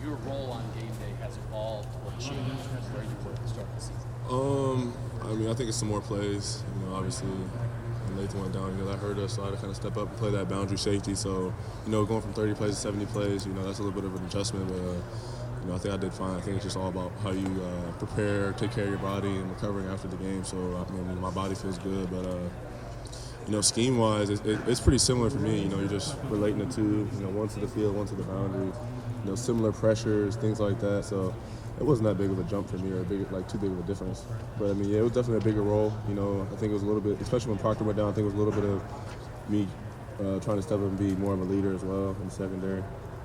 your role on game day has evolved or changed from where you were at the start of the season? I mean, I think it's some more plays. Obviously, when Lathan went down, that hurt us, so I had to kind of step up and play that boundary safety. So, going from 30 plays to 70 plays, that's a little bit of an adjustment, but I think I did fine. I think it's just all about how you prepare, take care of your body, and recovering after the game. So, I mean, my body feels good, but scheme-wise, it's pretty similar for me. You're just relating the two. One to the field, one to the boundary. Similar pressures, things like that. So it wasn't that big of a jump for me, or too big of a difference. But I mean, yeah, it was definitely a bigger role. I think it was a little bit, especially when Proctor went down. I think it was a little bit of me trying to step up and be more of a leader as well in the secondary.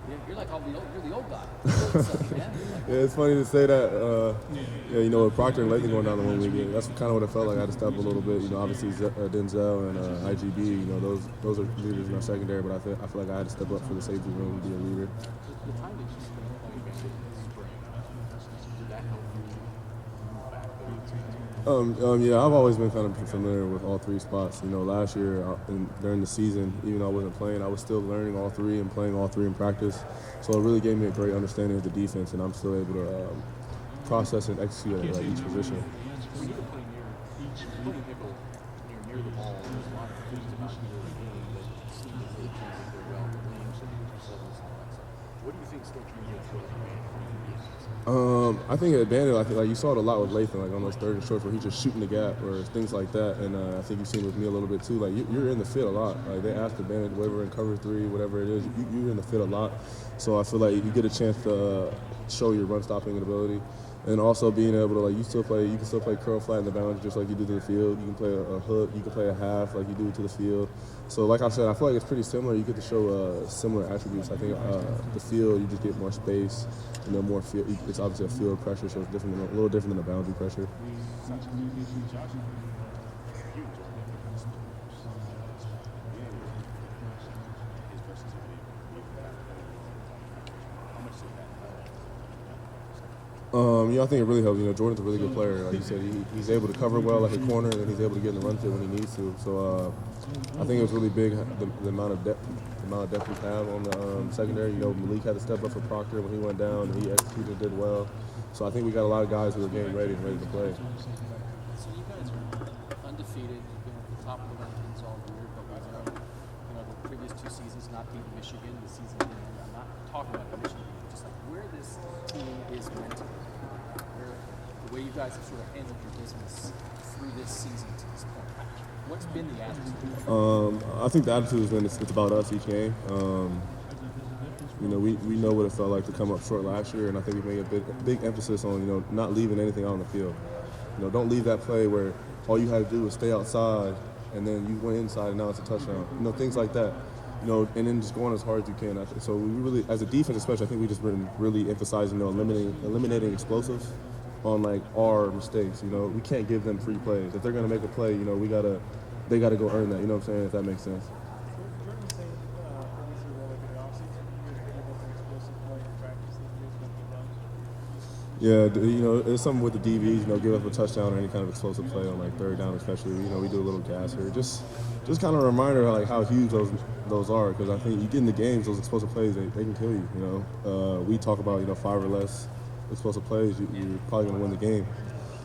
Yeah, you're like you're the old guy. Yeah, it's funny to say that. With Proctor and Lathan going down the 1 week, that's kind of what it felt like. I had to step up a little bit. Obviously Denzel and IGB. Those are leaders in our secondary. But I feel like I had to step up for the safety room and be a leader. The time that you spent playing this spring, did that help you move back? Yeah, I've always been kind of familiar with all three spots. Last year during the season, even though I wasn't playing, I was still learning all three and playing all three in practice. So it really gave me a great understanding of the defense, and I'm still able to process and execute at each position. When you play nickel, near the ball, there's a lot of things about your game that seem to really translate very well. The range and the interceptions and all that stuff. What do you think still translates really well? I think at Bandit, I think you saw it a lot with Lathan, on those third and shorts where he's just shooting the gap or things like that. And I think you've seen it with me a little bit too. You're in the fit a lot. They ask the Bandit, whatever in cover three, whatever it is, you're in the fit a lot. So I feel like you get a chance to show your run stopping ability. And also being able to, you can still play curl flat in the boundary just like you do to the field. You can play a hook, you can play a half like you do to the field. So like I said, I feel like it's pretty similar. You get to show similar attributes. I think the field, you just get more space, more field. It's obviously a field pressure, so it's different, a little different than the boundary pressure. I think it really helps. Jordan's a really good player. Like you said, he's able to cover well like a corner, and he's able to get in the run fit when he needs to. So I think it was really big the amount of depth we have on the secondary. Malik had to step up for Proctor when he went down, and he executed and did well. So I think we got a lot of guys who are getting ready and ready to play. So you guys are undefeated. You've been at the top of the rankings all year, but the previous two seasons not beating Michigan, the season I'm not talking about the Michigan game, just where this team is mentally. The way you guys have sort of handled your business through this season to this point. What's been the attitude? I think the attitude has been it's about us each game. We know what it felt like to come up short last year, and I think we made a big emphasis on not leaving anything out on the field. Don't leave that play where all you had to do was stay outside, and then you went inside, and now it's a touchdown. Things like that. And then just going as hard as you can. So we really, as a defense especially, I think we just been really emphasizing eliminating explosives on our mistakes. We can't give them free plays. If they're going to make a play, they gotta go earn that. You know what I'm saying? If that makes sense. Yeah, it's something with the DBs. Give up a touchdown or any kind of explosive play on third down, especially. We do a little gas here. Just kind of a reminder of how huge those are, because I think you get in the games, those explosive plays, they can kill you. We talk about 5 or less explosive plays, you're probably going to win the game.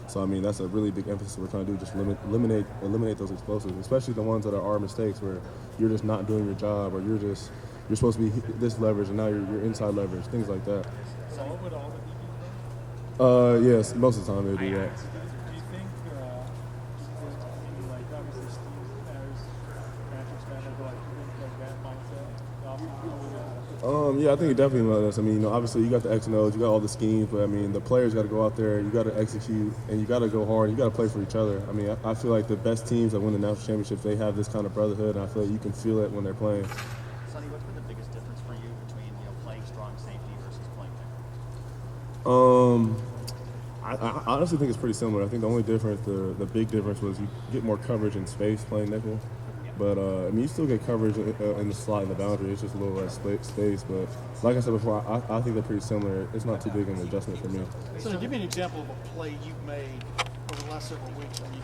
So I mean, that's a really big emphasis we're trying to do, just eliminate those explosives, especially the ones that are our mistakes, where you're just not doing your job, or you're supposed to be this leverage and now you're inside leverage, things like that. So would all the DBs do? Yes, most of the time they do that. Do you think, obviously Steve has Patrick's kind of that mindset? Yeah, I think it definitely does. I mean, obviously you got the X and O's, you got all the schemes, but I mean, the players got to go out there, you got to execute, and you got to go hard, you got to play for each other. I mean, I feel like the best teams that win the national championships, they have this kind of brotherhood, and I feel like you can feel it when they're playing. Sonny, what's been the biggest difference for you between playing strong safety versus playing nickel? I honestly think it's pretty similar. I think the only difference, the big difference, was you get more coverage in space playing nickel. But, I mean, you still get coverage in the slot and the boundary. It's just a little less space. But like I said before, I think they're pretty similar. It's not too big of an adjustment for me. So give me an example of a play you've made over the last several weeks when you